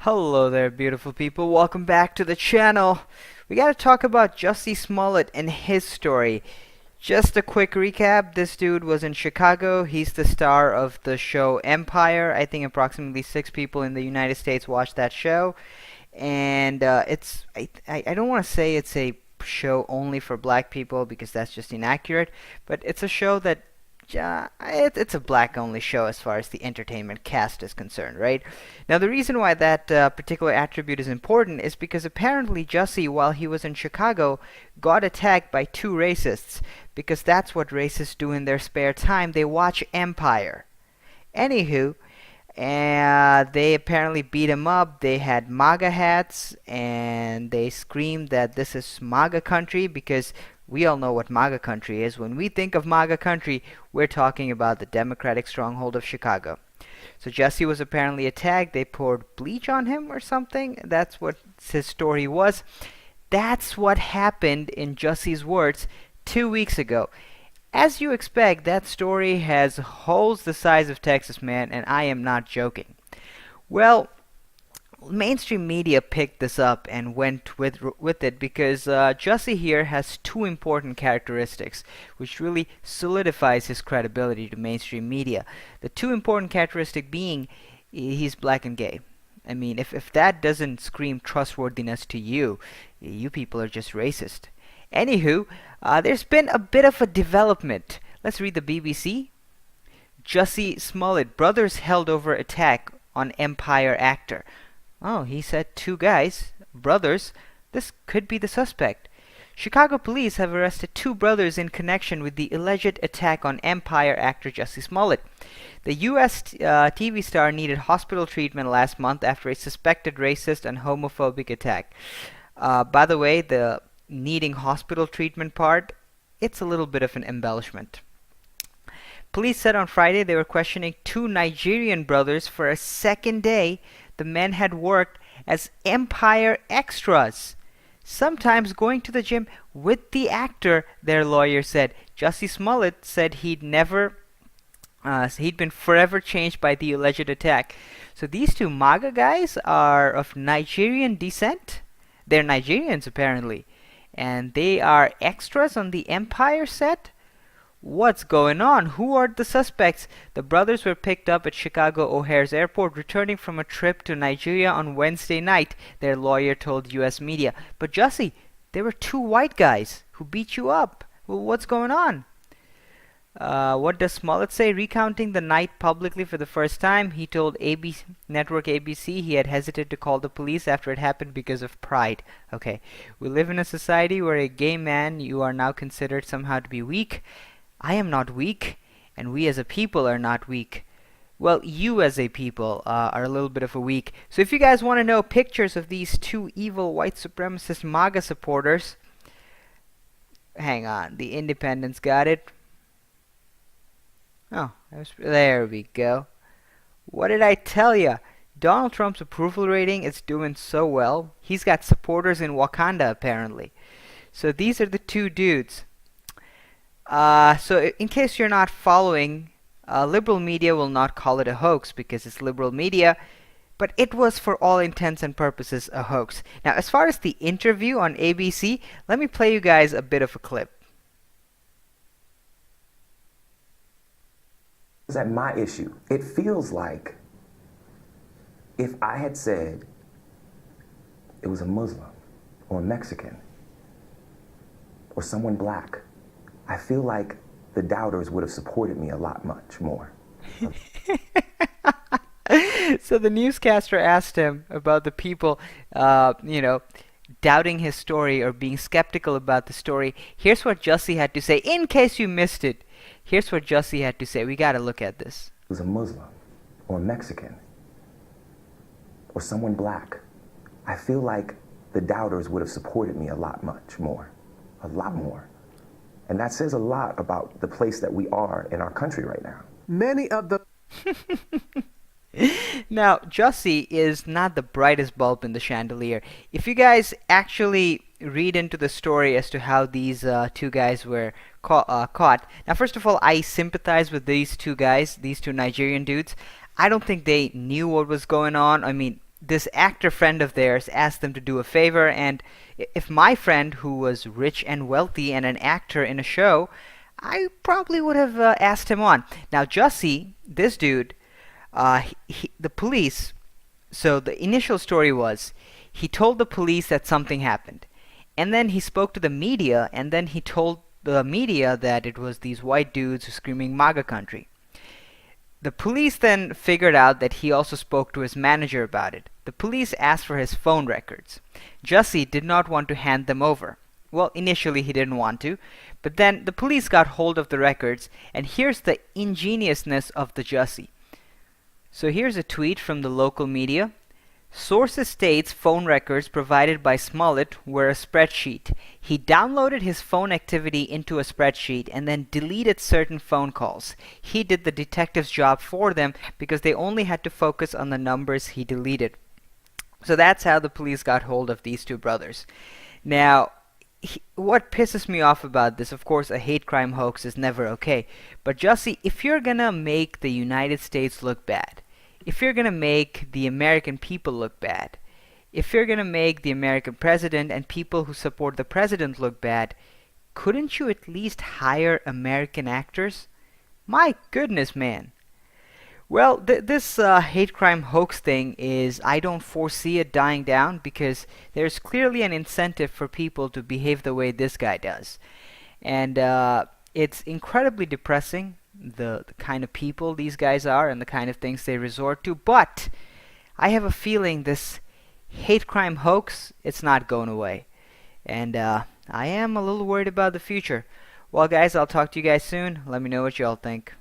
Hello there, beautiful people. Welcome back to the channel. We got to talk about Jussie Smollett and his story. Just a quick recap. This dude was in Chicago. He's the star of the show Empire. I think approximately 6 people in the United States watched that show. And I don't want to say it's a show only for black people because that's just inaccurate. But it's a show that it's a black only show as far as the entertainment cast is concerned, right? Now, the reason why that particular attribute is important is because apparently Jussie, while he was in Chicago, got attacked by 2 racists because that's what racists do in their spare time. They watch Empire. Anywho, they apparently beat him up. They had MAGA hats and they screamed that this is MAGA country because we all know what MAGA country is. When we think of MAGA country, we're talking about the Democratic stronghold of Chicago. So Jussie was apparently attacked. They poured bleach on him or something. That's what his story was. That's what happened, in Jussie's words, 2 weeks ago. As you expect, that story has holes the size of Texas, man, and I am not joking. Well, mainstream media picked this up and went with it because Jussie here has 2 important characteristics which really solidifies his credibility to mainstream media. The 2 important characteristic being he's black and gay. I mean, if that doesn't scream trustworthiness to you, you people are just racist. Anywho, there's been a bit of a development. Let's read the BBC. Jussie Smollett, brothers held over attack on Empire actor. Oh, he said 2 guys, brothers. This could be the suspect. Chicago police have arrested 2 brothers in connection with the alleged attack on Empire actor Jussie Smollett. The U.S. TV star needed hospital treatment last month after a suspected racist and homophobic attack. By the way, the needing hospital treatment part, it's a little bit of an embellishment. Police said on Friday they were questioning 2 Nigerian brothers for a second day. The men had worked as Empire extras, sometimes going to the gym with the actor, their lawyer said. Jussie Smollett said he'd been forever changed by the alleged attack. So these 2 MAGA guys are of Nigerian descent. They're Nigerians apparently, and they are extras on the Empire set. What's going on? Who are the suspects? The brothers were picked up at Chicago O'Hare's airport returning from a trip to Nigeria on Wednesday night, their lawyer told U.S. media. But Jussie, there were 2 white guys who beat you up. Well, what's going on? What does Smollett say? Recounting the night publicly for the first time, he told network ABC he had hesitated to call the police after it happened because of pride. Okay, we live in a society where a gay man, you are now considered somehow to be weak. I am not weak, and we as a people are not weak. Well, you as a people are a little bit of a weak. So if you guys want to know pictures of these 2 evil white supremacist MAGA supporters, hang on, the Independent's got it. Oh, there we go. What did I tell ya? Donald Trump's approval rating is doing so well. He's got supporters in Wakanda apparently. So these are the 2 dudes. So in case you're not following, liberal media will not call it a hoax because it's liberal media, but it was for all intents and purposes a hoax. Now, as far as the interview on ABC, let me play you guys a bit of a clip. Is that my issue? It feels like if I had said it was a Muslim or a Mexican or someone black, I feel like the doubters would have supported me a lot much more. So the newscaster asked him about the people, doubting his story or being skeptical about the story. Here's what Jussie had to say, in case you missed it. Here's what Jussie had to say. We gotta look at this. It was a Muslim or a Mexican or someone black. I feel like the doubters would have supported me a lot much more. A lot more. And that says a lot about the place that we are in our country right now. Many of the Now, Jussie is not the brightest bulb in the chandelier. If you guys actually read into the story as to how these 2 guys were caught. Now, first of all, I sympathize with these 2 guys, these 2 Nigerian dudes. I don't think they knew what was going on. I mean, this actor friend of theirs asked them to do a favor, and if my friend, who was rich and wealthy and an actor in a show, I probably would have asked him on. Now, Jussie, this dude, the police, so the initial story was he told the police that something happened. And then he spoke to the media, and then he told the media that it was these white dudes screaming MAGA country. The police then figured out that he also spoke to his manager about it. The police asked for his phone records. Jussie did not want to hand them over. Well, initially he didn't want to, but then the police got hold of the records, and here's the ingeniousness of the Jussie. So here's a tweet from the local media. Sources states phone records provided by Smollet were a spreadsheet. He downloaded his phone activity into a spreadsheet and then deleted certain phone calls. He did the detective's job for them because they only had to focus on the numbers he deleted. So that's how the police got hold of these two brothers. Now, what pisses me off about this, of course, a hate crime hoax is never okay. But Jussie, if you're gonna make the United States look bad, if you're gonna make the American people look bad, if you're gonna make the American president and people who support the president look bad, couldn't you at least hire American actors? My goodness, man. Well, this hate crime hoax thing is, I don't foresee it dying down because there's clearly an incentive for people to behave the way this guy does. And it's incredibly depressing, the kind of people these guys are and the kind of things they resort to. But I have a feeling this hate crime hoax, it's not going away. And I am a little worried about the future. Well, guys, I'll talk to you guys soon. Let me know what y'all think.